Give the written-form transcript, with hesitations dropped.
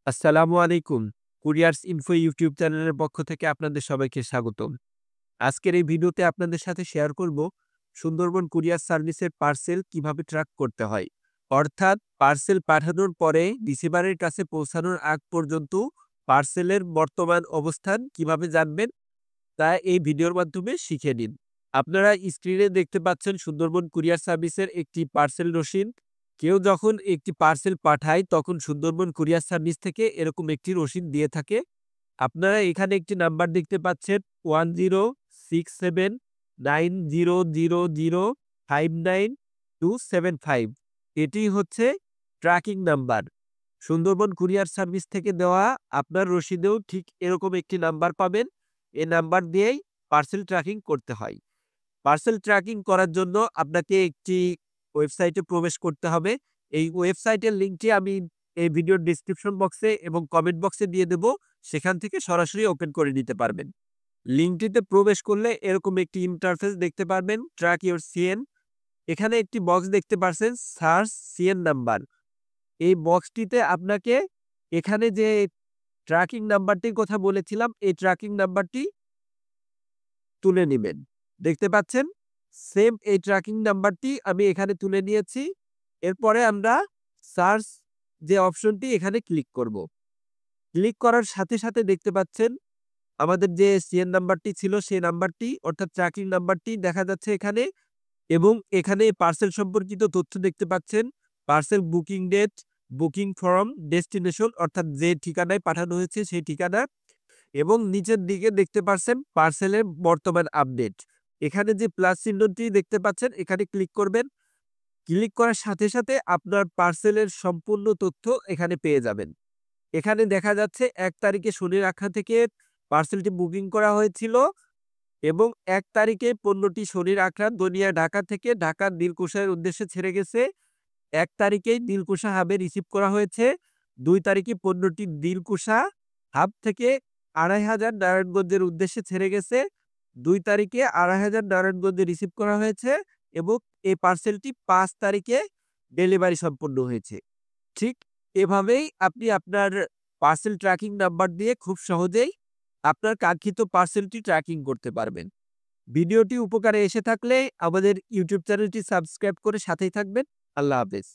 আসসালামু আলাইকুম। কুরিয়ারস info YouTube চ্যানেলের পক্ষ থেকে আপনাদের সবাইকে স্বাগতম। আজকের এই ভিডিওতে আপনাদের সাথে শেয়ার করব সুন্দরবন কুরিয়ার সার্ভিসের পার্সেল কিভাবে ট্র্যাক করতে হয়। অর্থাৎ পার্সেল পাঠানোর পরে রিসিভারের কাছে পৌঁছানোর আগ পর্যন্ত পার্সেলের বর্তমান অবস্থান কিভাবে জানবেন তা এই ভিডিওর মাধ্যমে শিখে নিন। আপনারা স্ক্রিনে দেখতে পাচ্ছেন সুন্দরবন কুরিয়ার সার্ভিসের একটি পার্সেল রসিদ। কেউ যখন একটি পার্সেল পাঠায় তখন সুন্দরবন কুরিয়ার সার্ভিস থেকে এরকম একটি রসিদ দিয়ে থাকে। আপনারা এখানে একটি নাম্বার দেখতে পাচ্ছেন 10679000599275। এটি হচ্ছে tracking number. Sundarban courier service থেকে দেওয়া আপনার রসিদেও ঠিক এরকম একটি নাম্বার পাবেন। এই নাম্বার দিয়েই পার্সেল ট্র্যাকিং করতে হয়। পার্সেল ট্র্যাকিং করার জন্য আপনাকে একটি ওয়েবসাইটে প্রবেশ করতে হবে। এই ওয়েবসাইটের লিঙ্কটি আমি এই ভিডিওর ডেসক্রিপশন বক্সে এবং কমেন্ট বক্সে দিয়ে দেব। সেখান থেকে সরাসরি ওপেন করে নিতে পারবেন। লিঙ্কটিতে প্রবেশ করলে এরকম একটি ইন্টারফেস দেখতে পারবেন, ট্র্যাক ইওর সিএন। এখানে একটি বক্স দেখতে পারছেন, সার্চ সিএন নাম্বার। এই বক্সটিতে আপনাকে এখানে যে ট্র্যাকিং নাম্বারটির কথা বলেছিলাম, এই ট্র্যাকিং নাম্বারটি তুলে নিবেন। দেখতে পাচ্ছেন সেম এই ট্র্যাকিং নাম্বারটি আমি এখানে তুলে নিয়েছি। এরপরে আমরা সার্চ যে অপশনটি এখানে ক্লিক করব। ক্লিক করার সাথে সাথে দেখতে পাচ্ছেন আমাদের যে সিএন নাম্বারটি ছিল সেই নাম্বারটি অর্থাৎ ট্র্যাকিং নাম্বারটি দেখা যাচ্ছে এখানে, এবং এখানে পার্সেল সম্পর্কিত তথ্য দেখতে পাচ্ছেন। Parcel booking date, booking form, destination অর্থাৎ যে ঠিকানায় পাঠানো হয়েছে সেই ঠিকানা, এবং নিচের দিকে দেখতে পাচ্ছেন পার্সেলের বর্তমান আপডেট। এখানে যে প্লাস চিহ্নটি দেখতে পাচ্ছেন এখানে ক্লিক করবেন। ক্লিক করার সাথে সাথে আপনার পার্সেলের সম্পূর্ণ তথ্য এখানে পেয়ে যাবেন। এখানে দেখা যাচ্ছে ১ তারিখে শনির আখড়া থেকে পার্সেলটি বুকিং করা হয়েছিল, এবং ১ তারিখে পণ্যটি শনির আখড়া দনিয়া ঢাকা থেকে ঢাকার দিলকুশার উদ্দেশ্যে ছেড়ে গেছে। ১ তারিখেই দিলকুশা হাবে রিসিভ করা হয়েছে। ২ তারিখে পণ্যটি দিলকুশা হাব থেকে ২৫০০ নারায়ণগঞ্জের উদ্দেশ্যে ছেড়ে গেছে। ২ তারিখে ২৫০০ নারায়ণগঞ্জে রিসিভ করা হয়েছে, এবং এই পার্সেলটি ৫ তারিখে ডেলিভারি সম্পন্ন হয়েছে। ঠিক এভাবেই আপনি আপনার পার্সেল ট্র্যাকিং নাম্বার দিয়ে খুব সহজেই আপনার কাঙ্ক্ষিত পার্সেলটি ট্র্যাকিং করতে পারবেন। ভিডিওটি উপকারে এসে থাকলে আমাদের ইউটিউব চ্যানেলটি সাবস্ক্রাইব করে সাথেই থাকবেন। আল্লাহ হাফেজ।